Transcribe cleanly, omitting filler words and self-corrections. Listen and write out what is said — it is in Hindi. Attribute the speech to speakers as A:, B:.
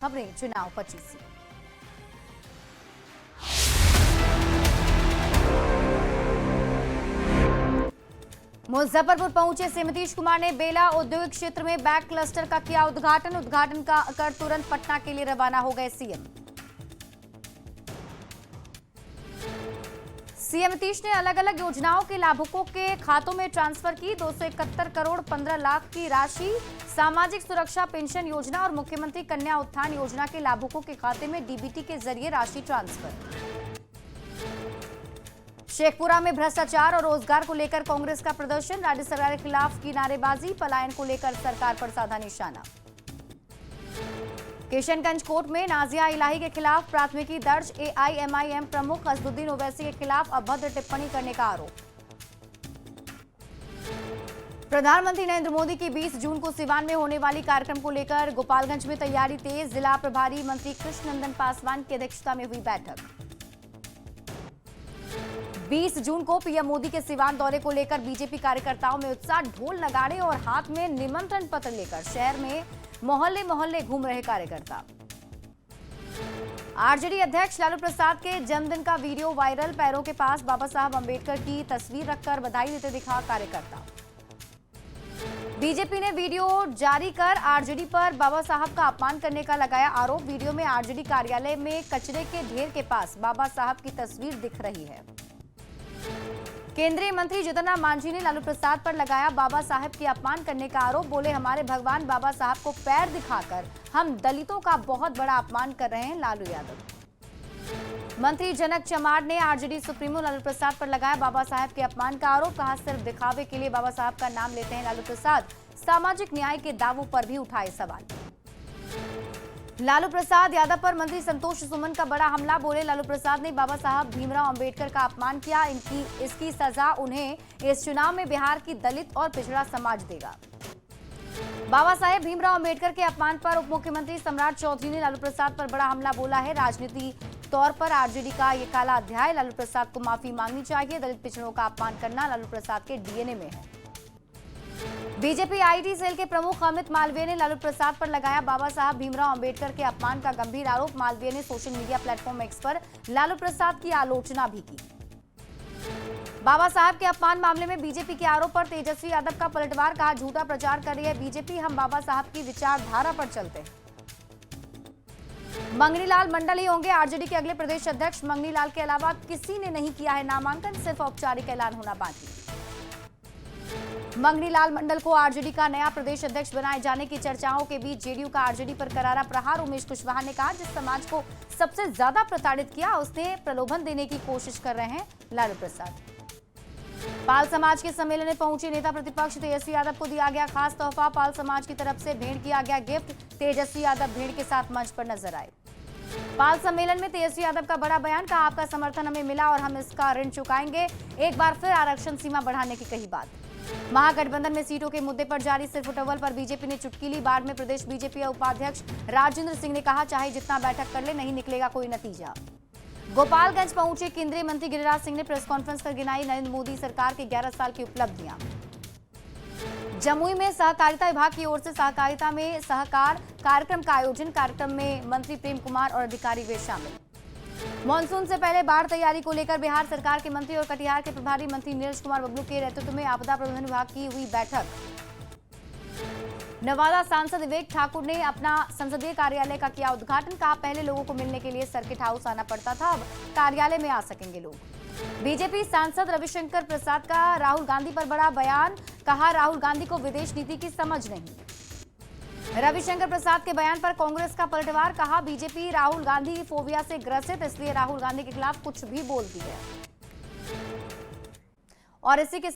A: खबरें चुनाव 25 से। मुजफ्फरपुर पहुंचे सीएम नीतीश कुमार ने बेला औद्योगिक क्षेत्र में बैग क्लस्टर का किया उद्घाटन कर तुरंत पटना के लिए रवाना हो गए सीएम नीतीश ने अलग अलग योजनाओं के लाभुकों के खातों में ट्रांसफर की 271 करोड़ 15 लाख की राशि। सामाजिक सुरक्षा पेंशन योजना और मुख्यमंत्री कन्या उत्थान योजना के लाभुकों के खाते में डीबीटी के जरिए राशि ट्रांसफर। शेखपुरा में भ्रष्टाचार और रोजगार को लेकर कांग्रेस का प्रदर्शन, राज्य सरकार के खिलाफ की नारेबाजी, पलायन को लेकर सरकार पर साधा निशाना। किशनगंज कोर्ट में नाजिया इलाही के खिलाफ प्राथमिकी दर्ज, एआईएमआईएम प्रमुख असदुद्दीन ओवैसी के खिलाफ अभद्र टिप्पणी करने का आरोप। प्रधानमंत्री नरेंद्र मोदी की 20 जून को सिवान में होने वाली कार्यक्रम को लेकर गोपालगंज में तैयारी तेज, जिला प्रभारी मंत्री कृष्णनंदन पासवान की अध्यक्षता में हुई बैठक। 20 जून को पीएम मोदी के सिवान दौरे को लेकर बीजेपी कार्यकर्ताओं में उत्साह, ढोल नगाड़े और हाथ में निमंत्रण पत्र लेकर शहर में मोहल्ले मोहल्ले घूम रहे कार्यकर्ता। आरजेडी अध्यक्ष लालू प्रसाद के जन्मदिन का वीडियो वायरल, पैरों के पास बाबा साहब अंबेडकर की तस्वीर रखकर बधाई देते दिखा कार्यकर्ता। बीजेपी ने वीडियो जारी कर आरजेडी पर बाबा साहब का अपमान करने का लगाया आरोप। वीडियो में आरजेडी कार्यालय में कचरे के ढेर के पास बाबा साहब की तस्वीर दिख रही है। केंद्रीय मंत्री जीतन राम मांझी ने लालू प्रसाद पर लगाया बाबा साहब की अपमान करने का आरोप। बोले, हमारे भगवान बाबा साहब को पैर दिखाकर हम दलितों का बहुत बड़ा अपमान कर रहे हैं। लालू यादव मंत्री जनक चमार ने आरजेडी सुप्रीमो लालू प्रसाद पर लगाया बाबा साहब के अपमान का आरोप। कहा, सिर्फ दिखावे के लिए बाबा साहब का नाम लेते हैं लालू प्रसाद। सामाजिक न्याय के दावों पर भी उठाए सवाल। लालू प्रसाद यादव पर मंत्री संतोष सुमन का बड़ा हमला। बोले, लालू प्रसाद ने बाबा साहब भीमराव अंबेडकर का अपमान किया। इसकी सजा उन्हें इस चुनाव में बिहार की दलित और पिछड़ा समाज देगा। बाबा साहेब भीमराव अंबेडकर के अपमान पर उप मुख्यमंत्री सम्राट चौधरी ने लालू प्रसाद पर बड़ा हमला बोला है। राजनीति तौर पर आरजेडी का ये काला अध्याय, लालू प्रसाद को माफी मांगनी चाहिए। दलित पिछड़ों का अपमान करना लालू प्रसाद के डीएनए में है। बीजेपी आईटी सेल के प्रमुख अमित मालवीय ने लालू प्रसाद पर लगाया बाबा साहब भीमराव अंबेडकर के अपमान का गंभीर आरोप। मालवीय ने सोशल मीडिया प्लेटफॉर्म एक्स पर लालू प्रसाद की आलोचना भी की। बाबा साहब के अपमान मामले में बीजेपी के आरोप पर तेजस्वी यादव का पलटवार। कहा, झूठा प्रचार कर रही है बीजेपी, हम बाबा साहब की विचारधारा पर चलते हैं। मंगनीलाल मंडल ही होंगे आरजेडी के अगले प्रदेश अध्यक्ष। मंगनीलाल के अलावा किसी ने नहीं किया है नामांकन, सिर्फ औपचारिक ऐलान होना बाकी। मंगनीलाल मंडल को आरजेडी का नया प्रदेश अध्यक्ष बनाए जाने की चर्चाओं के बीच जेडीयू का आरजेडी पर करारा प्रहार। उमेश कुशवाहा ने कहा, जिस समाज को सबसे ज्यादा प्रताड़ित किया उसने प्रलोभन देने की कोशिश कर रहे हैं लालू प्रसाद। पाल समाज के सम्मेलन में पहुंचे नेता प्रतिपक्ष तेजस्वी यादव को दिया गया खास तोहफा। पाल समाज की तरफ से भेंट किया गया गिफ्ट। तेजस्वी यादव भेंट के साथ मंच पर नजर आए। पाल सम्मेलन में तेजस्वी यादव का बड़ा बयान। कहा, आपका समर्थन हमें मिला और हम इसका ऋण चुकाएंगे। एक बार फिर आरक्षण सीमा बढ़ाने की कही बात। महागठबंधन में सीटों के मुद्दे पर जारी सिर्फ उठवल पर बीजेपी ने चुटकी ली। बाढ़ में प्रदेश बीजेपी उपाध्यक्ष राजेंद्र सिंह ने कहा, चाहे जितना बैठक कर ले नहीं निकलेगा कोई नतीजा। गोपालगंज पहुंचे केंद्रीय मंत्री गिरिराज सिंह ने प्रेस कॉन्फ्रेंस कर गिनाई नरेंद्र मोदी सरकार के 11 साल की उपलब्धियां। जमुई में सहकारिता विभाग की ओर से सहकारिता में सहकार कार्यक्रम का आयोजन। कार्यक्रम में मंत्री प्रेम कुमार और अधिकारी वे शामिल। मानसून से पहले बाढ़ तैयारी को लेकर बिहार सरकार के मंत्री और कटिहार के प्रभारी मंत्री नीरज कुमार बबलू के नेतृत्व में आपदा प्रबंधन विभाग की हुई बैठक। नवादा सांसद विवेक ठाकुर ने अपना संसदीय कार्यालय का किया उद्घाटन। कहा, पहले लोगों को मिलने के लिए सर्किट हाउस आना पड़ता था, अब कार्यालय में आ सकेंगे लोग। बीजेपी सांसद रविशंकर प्रसाद का राहुल गांधी पर बड़ा बयान। कहा, राहुल गांधी को विदेश नीति की समझ नहीं। रविशंकर प्रसाद के बयान पर कांग्रेस का पलटवार। कहा, बीजेपी राहुल गांधी फोबिया से ग्रसित, इसलिए राहुल गांधी के खिलाफ कुछ भी बोलती है। और इसी के